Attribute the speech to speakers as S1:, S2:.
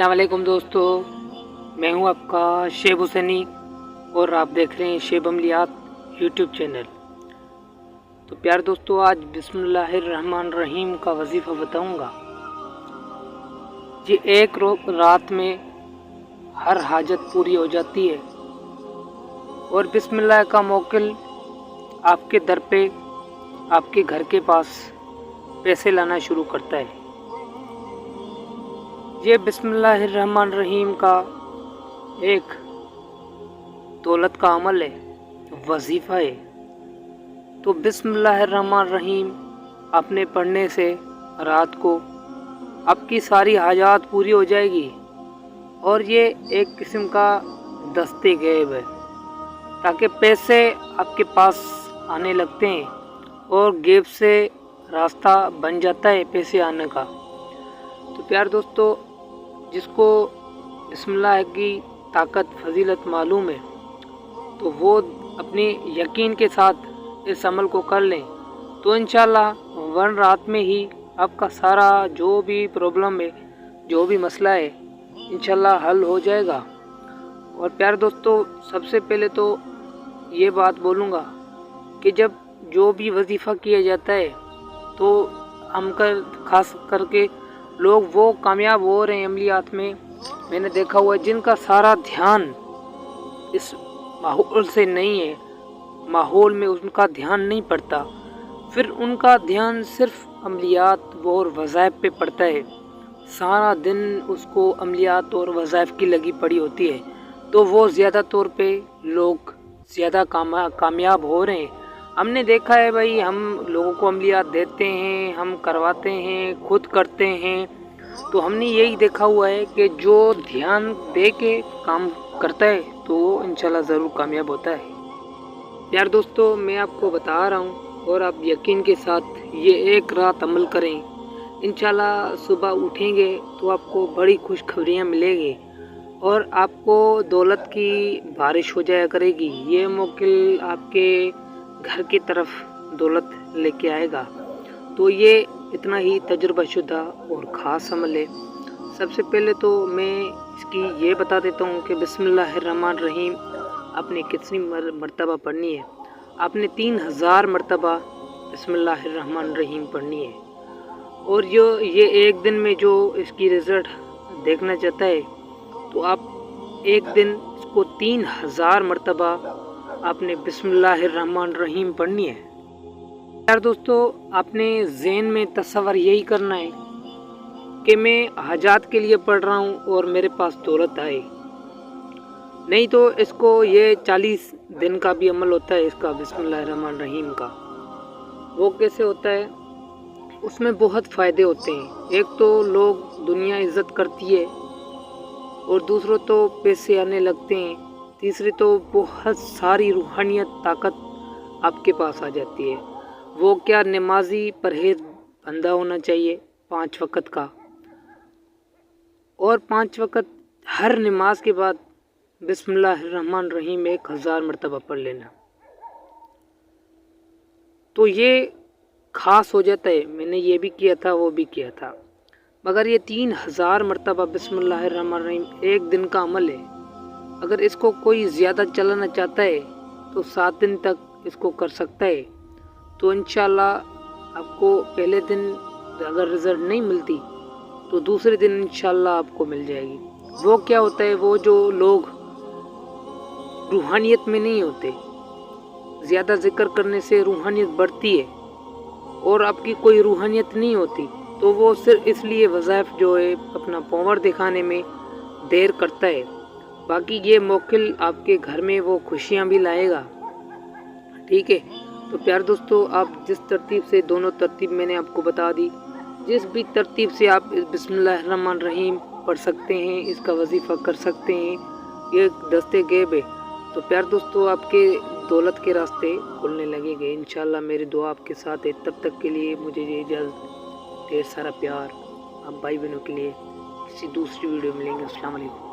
S1: अस्सलाम वालेकुम दोस्तों, मैं हूं आपका शेब हुसैनी और आप देख रहे हैं शेब अमलियात यूट्यूब चैनल। तो प्यार दोस्तों, आज बिस्मिल्लाहिर्रहमानिर्रहीम का वजीफ़ा बताऊंगा। ये एक रात में हर हाजत पूरी हो जाती है और बिस्मिल्लाह का मोकिल आपके दर पे, आपके घर के पास पैसे लाना शुरू करता है। ये बिस्मिल्लाहिर्रहमानिर्रहीम का एक दौलत का अमल है, वजीफ़ा है। तो बिस्मिल्लाहिर्रहमानिर्रहीम आपने पढ़ने से रात को आपकी सारी हाजात पूरी हो जाएगी। और ये एक किस्म का दस्ते गैब है, ताकि पैसे आपके पास आने लगते हैं और गैब से रास्ता बन जाता है पैसे आने का। तो प्यार दोस्तों, जिसको बिस्मिल्लाह की ताकत फजीलत मालूम है, तो वो अपने यकीन के साथ इस अमल को कर लें, तो इंशाल्लाह वन रात में ही आपका सारा जो भी प्रॉब्लम है, जो भी मसला है, इंशाल्लाह हल हो जाएगा। और प्यार दोस्तों, सबसे पहले तो ये बात बोलूँगा कि जब जो भी वजीफ़ा किया जाता है, तो हम खास करके लोग वो कामयाब हो रहे हैं अमलियात में। मैंने देखा हुआ है जिनका सारा ध्यान इस माहौल से नहीं है, माहौल में उनका ध्यान नहीं पड़ता, फिर उनका ध्यान सिर्फ अमलियात और वज़ाइफ पे पड़ता है। सारा दिन उसको अमलियात और वज़ाइफ की लगी पड़ी होती है, तो वो ज़्यादा तौर पे लोग ज़्यादा कामयाब हो रहे हैं। हमने देखा है भाई, हम लोगों को अमलियात देते हैं, हम करवाते हैं, खुद करते हैं, तो हमने यही देखा हुआ है कि जो ध्यान दे के काम करता है तो वो इंशाल्लाह ज़रूर कामयाब होता है। यार दोस्तों, मैं आपको बता रहा हूँ और आप यकीन के साथ ये एक रात अमल करें, इंशाल्लाह सुबह उठेंगे तो आपको बड़ी खुशखबरियाँ मिलेगी और आपको दौलत की बारिश हो जाया करेगी। ये मोकिल आपके घर की तरफ दौलत लेके आएगा। तो ये इतना ही तजुर्बाशुदा और ख़ास अमल है। सबसे पहले तो मैं इसकी ये बता देता हूँ कि बिस्मिल्लाहिर्रहमानिर्रहीम आपने कितनी मरतबा पढ़नी है। आपने 3000 मरतबा बिस्मिल्लाहिर्रहमानिर्रहीम पढ़नी है। और ये एक दिन में जो इसकी रिज़ल्ट देखना चाहता है, तो आप एक दिन इसको 3000 मरतबा आपने बिस्मिल्लाहिर्रहमानिर्रहीम पढ़नी है। यार दोस्तों, आपने ज़हन में तसव्वुर यही करना है कि मैं हाजात के लिए पढ़ रहा हूँ और मेरे पास दौलत आए। नहीं तो इसको ये 40 दिन का भी अमल होता है इसका, बिस्मिल्लाहिर्रहमानिर्रहीम का। वो कैसे होता है, उसमें बहुत फ़ायदे होते हैं। एक तो लोग दुनिया इज़्ज़त करती है और दूसरों तो पैसे आने लगते हैं, तीसरी तो बहुत सारी रूहानियत ताकत आपके पास आ जाती है। वो क्या, नमाजी परहेज बंदा होना चाहिए 5 वक़्त का, और 5 वक़्त हर नमाज के बाद बिस्मिल्लाहिर्रहमानिर्रहीम 1000 मरतबा पढ़ लेना, तो ये ख़ास हो जाता है। मैंने ये भी किया था, वो भी किया था। मगर ये 3000 मरतबा बिस्मिल्लाहिर्रहमानिर्रहीम एक दिन का अमल है। अगर इसको कोई ज़्यादा चलाना चाहता है तो 7 दिन तक इसको कर सकता है। तो इंशाल्लाह आपको पहले दिन अगर रिज़ल्ट नहीं मिलती तो दूसरे दिन इंशाल्लाह आपको मिल जाएगी। वो क्या होता है, वो जो लोग रूहानियत में नहीं होते, ज़्यादा ज़िक्र करने से रूहानियत बढ़ती है और आपकी कोई रूहानियत नहीं होती, तो वो सिर्फ इसलिए वज़ाइफ जो है अपना पावर दिखाने में देर करता है। बाकी ये मोकिल आपके घर में वो खुशियाँ भी लाएगा। ठीक है। तो प्यार दोस्तों, आप जिस तरतीब से, दोनों तरतीब मैंने आपको बता दी, जिस भी तरतीब से आप बिस्मिल्लाहिर्रहमानिर्रहीम पढ़ सकते हैं, इसका वजीफ़ा कर सकते हैं, ये दस्ते गैब है। तो प्यार दोस्तों, आपके दौलत के रास्ते खुलने लगेंगे इंशाल्लाह। मेरी दुआ आपके साथ है। तब तक के लिए मुझे ये इजाज़त, ढेर सारा प्यार आप भाई बहनों के लिए। किसी दूसरी वीडियो मिलेंगे। अस्सलाम वालेकुम।